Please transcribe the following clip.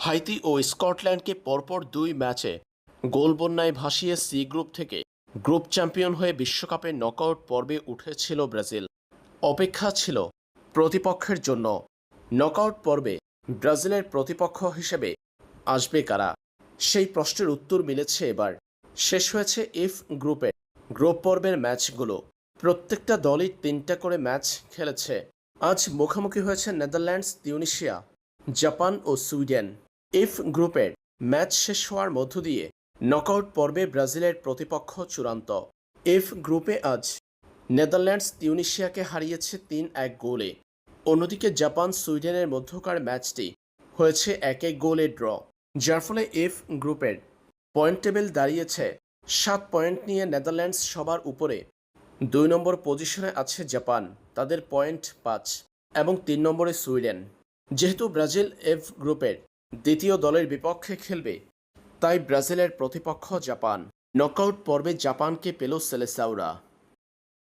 Haiti ও স্কটল্যান্ডকে পরপর ২ ম্যাচে গোলবন্যায় ভাসিয়ে সি গ্রুপ থেকে গ্রুপ চ্যাম্পিয়ন হয়ে বিশ্বকাপের নকআউট পর্বে উঠেছিল ব্রাজিল। অপেক্ষা ছিল প্রতিপক্ষের জন্য। নকআউট পর্বে ব্রাজিলের প্রতিপক্ষ হিসেবে আসবে কারা? সেই প্রশ্নের উত্তর মিলেছে এবার। শেষ হয়েছে এফ গ্রুপের গ্রুপ পর্বের ম্যাচগুলো। প্রত্যেকটা দলই ৩টা করে ম্যাচ খেলেছে। আজ মুখোমুখি হয়েছে নেদারল্যান্ডস, তিউনিসিয়া, জাপান ও সুইডেন। এফ গ্রুপের ম্যাচ শেষ হওয়ার মধ্য দিয়ে নকআউট পর্বে ব্রাজিলের প্রতিপক্ষ চূড়ান্ত। এফ গ্রুপে আজ নেদারল্যান্ডস তিউনিসিয়াকে হারিয়েছে ৩-১ গোলে। অন্যদিকে জাপান সুইডেনের মধ্যকার ম্যাচটি হয়েছে ১-১ গোলে ড্র, যার ফলে এফ গ্রুপের পয়েন্ট টেবিল দাঁড়িয়েছে ৭ পয়েন্ট নিয়ে নেদারল্যান্ডস সবার উপরে। ২ নম্বর পজিশনে আছে জাপান, তাদের পয়েন্ট ৫, এবং ৩ নম্বরে সুইডেন। যেহেতু ব্রাজিল এফ গ্রুপের দ্বিতীয় দলের বিপক্ষে খেলবে, তাই ব্রাজিলের প্রতিপক্ষ জাপান। নকআউট পর্বে জাপানকে পেল সেলেসাওরা।